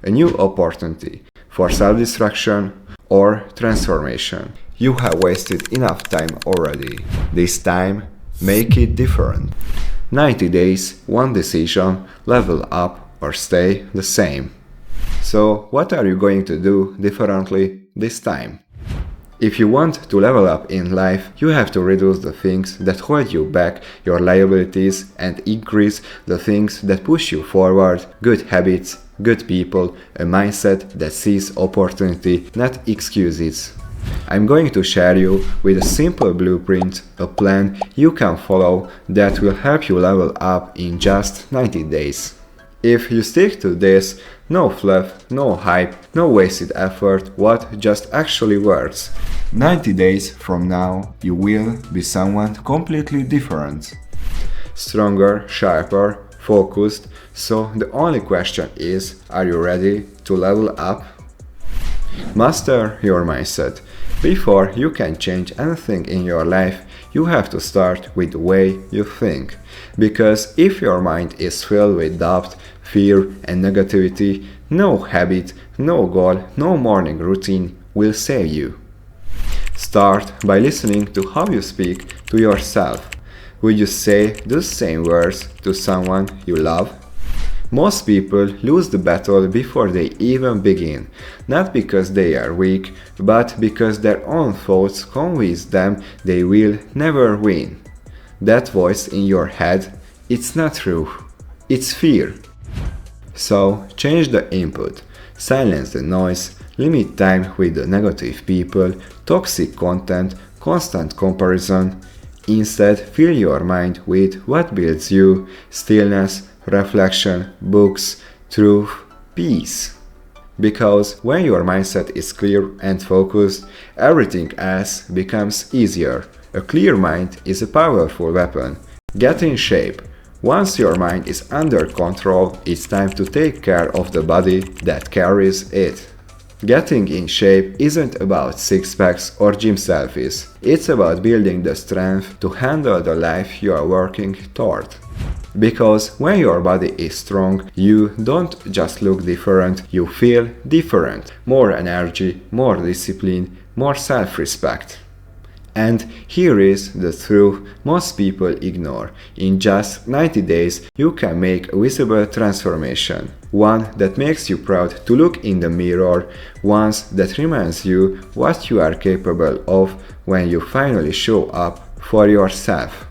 a new opportunity for self-destruction or transformation. You have wasted enough time already. This time, make it different. 90 days, one decision, level up or stay the same. So, what are you going to do differently this time? If you want to level up in life, you have to reduce the things that hold you back, your liabilities, and increase the things that push you forward, good habits, good people, a mindset that sees opportunity, not excuses. I'm going to share you with a simple blueprint, a plan you can follow that will help you level up in just 90 days. If you stick to this, no fluff, no hype, no wasted effort, what just actually works. 90 days from now, you will be someone completely different. Stronger, sharper, focused, so the only question is, are you ready to level up? Master your mindset. Before you can change anything in your life, you have to start with the way you think. Because if your mind is filled with doubt, fear, and negativity, no habit, no goal, no morning routine will save you. Start by listening to how you speak to yourself. Would you say the same words to someone you love? Most people lose the battle before they even begin, not because they are weak, but because their own thoughts convince them they will never win. That voice in your head, it's not true, it's fear. So change the input, silence the noise, limit time with the negative people, toxic content, constant comparison. Instead, fill your mind with what builds you, stillness, reflection, books, truth, peace. Because when your mindset is clear and focused, everything else becomes easier. A clear mind is a powerful weapon. Get in shape. Once your mind is under control, it's time to take care of the body that carries it. Getting in shape isn't about six-packs or gym selfies. It's about building the strength to handle the life you are working toward. Because when your body is strong, you don't just look different, you feel different. More energy, more discipline, more self-respect. And here is the truth most people ignore. In just 90 days, you can make a visible transformation. One that makes you proud to look in the mirror, one that reminds you what you are capable of when you finally show up for yourself.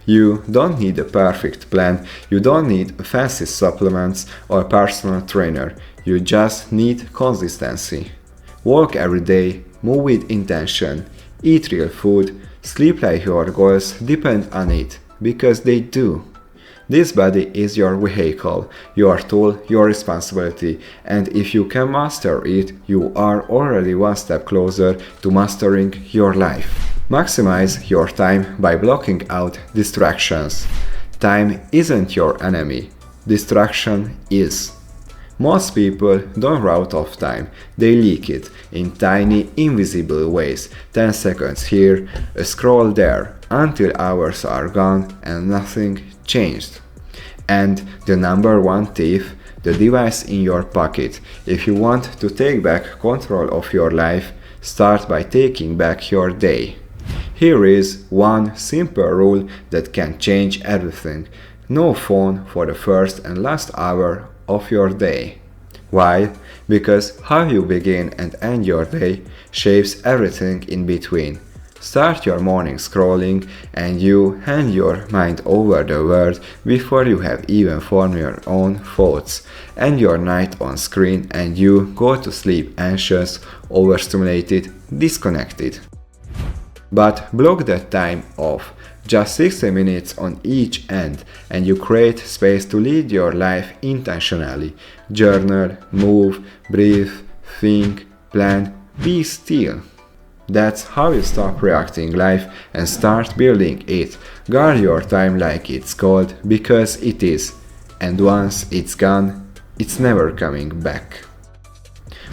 You don't need a perfect plan, you don't need fancy supplements or a personal trainer, you just need consistency. Walk every day, move with intention, eat real food, sleep like your goals depend on it, because they do. This body is your vehicle, your tool, your responsibility, and if you can master it, you are already one step closer to mastering your life. Maximize your time by blocking out distractions. Time isn't your enemy, distraction is. Most people don't run out of time, they leak it in tiny, invisible ways. 10 seconds here, a scroll there, until hours are gone and nothing changed. And the number one thief, the device in your pocket. If you want to take back control of your life, start by taking back your day. Here is one simple rule that can change everything. No phone for the first and last hour of your day. Why? Because how you begin and end your day shapes everything in between. Start your morning scrolling and you hand your mind over the world before you have even formed your own thoughts. End your night on screen and you go to sleep anxious, overstimulated, disconnected. But block that time off, just 60 minutes on each end, and you create space to lead your life intentionally. Journal, move, breathe, think, plan, be still. That's how you stop reacting life and start building it. Guard your time like it's gold, because it is. And once it's gone, it's never coming back.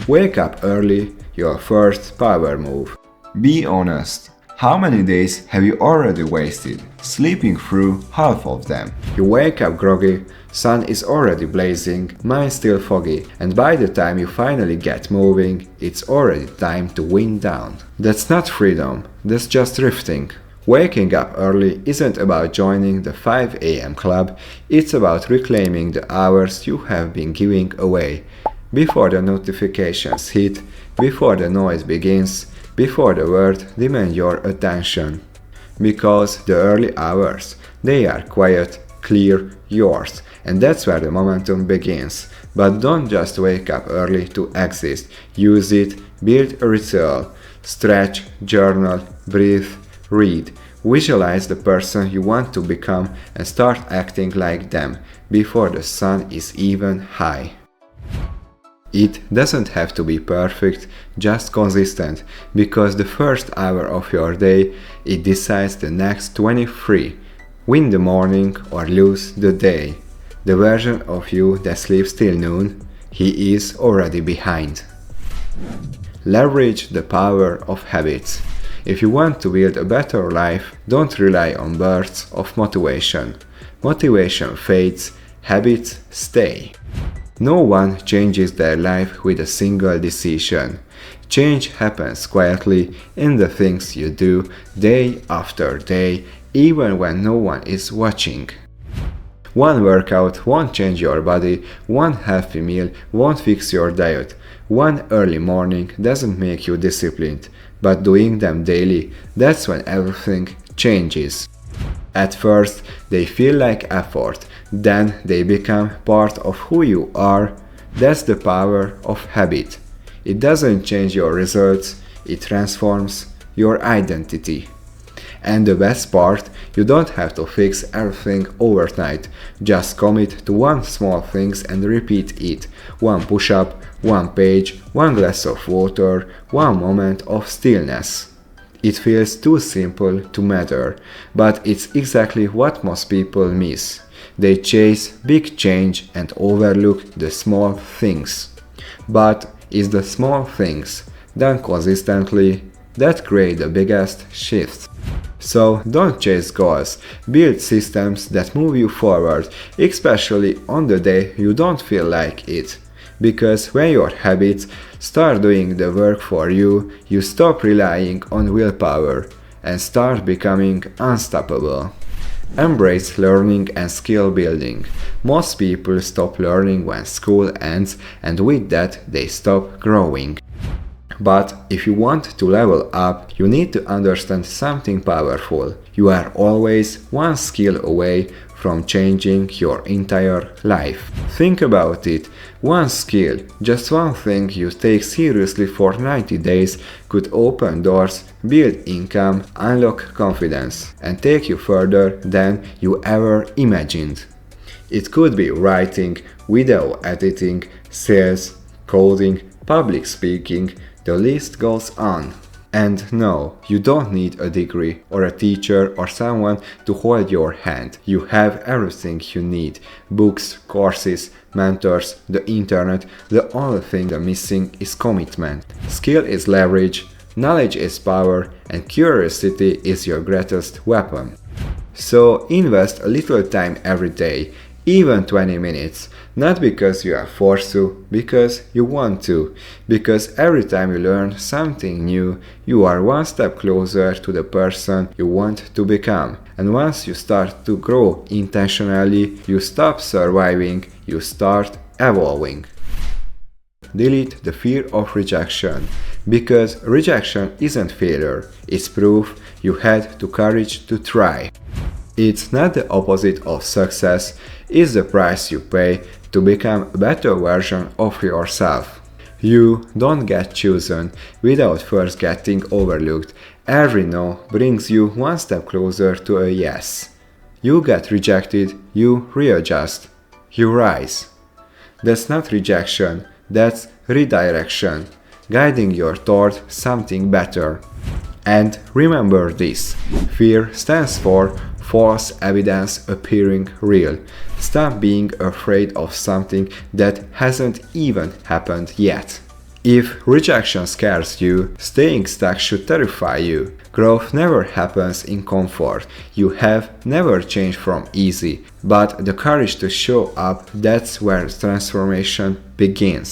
Wake up early, your first power move. Be honest. How many days have you already wasted, sleeping through half of them? You wake up groggy, sun is already blazing, mind still foggy, and by the time you finally get moving, it's already time to wind down. That's not freedom, that's just drifting. Waking up early isn't about joining the 5 a.m. club, it's about reclaiming the hours you have been giving away. Before the notifications hit, before the noise begins, before the world demands your attention. Because the early hours, they are quiet, clear, yours, and that's where the momentum begins. But don't just wake up early to exist, use it, build a ritual, stretch, journal, breathe, read. Visualize the person you want to become and start acting like them before the sun is even high. It doesn't have to be perfect, just consistent, because the first hour of your day, it decides the next 23. Win the morning or lose the day. The version of you that sleeps till noon, he is already behind. Leverage the power of habits. If you want to build a better life, don't rely on bursts of motivation. Motivation fades, habits stay. No one changes their life with a single decision. Change happens quietly in the things you do day after day, even when no one is watching. One workout won't change your body, one healthy meal won't fix your diet, one early morning doesn't make you disciplined, but doing them daily, that's when everything changes. At first, they feel like effort, then they become part of who you are. That's the power of habit. It doesn't change your results, it transforms your identity. And the best part, you don't have to fix everything overnight. Just commit to one small thing and repeat it. One push-up, one page, one glass of water, one moment of stillness. It feels too simple to matter, but it's exactly what most people miss. They chase big change and overlook the small things. But it's the small things, done consistently, that create the biggest shifts. So don't chase goals, build systems that move you forward, especially on the day you don't feel like it. Because when your habits start doing the work for you, you stop relying on willpower and start becoming unstoppable. Embrace learning and skill building. Most people stop learning when school ends, and with that they stop growing. But if you want to level up, you need to understand something powerful. You are always one skill away from changing your entire life. Think about it. One skill, just one thing you take seriously for 90 days could open doors, build income, unlock confidence, and take you further than you ever imagined. It could be writing, video editing, sales, coding, public speaking, the list goes on. And no, you don't need a degree or a teacher or someone to hold your hand. You have everything you need. Books, courses, mentors, the internet. The only thing missing is commitment. Skill is leverage, knowledge is power, and curiosity is your greatest weapon. So invest a little time every day, even 20 minutes. Not because you are forced to, because you want to. Because every time you learn something new, you are one step closer to the person you want to become. And once you start to grow intentionally, you stop surviving, you start evolving. Delete the fear of rejection. Because rejection isn't failure, it's proof you had the courage to try. It's not the opposite of success, it's the price you pay to become a better version of yourself. You don't get chosen without first getting overlooked. Every no brings you one step closer to a yes. You get rejected, you readjust, you rise. That's not rejection, that's redirection, guiding you toward something better. And remember this, fear stands for false evidence appearing real. Stop being afraid of something that hasn't even happened yet. If rejection scares you, staying stuck should terrify you. Growth never happens in comfort. You have never changed from easy. But the courage to show up, that's where transformation begins.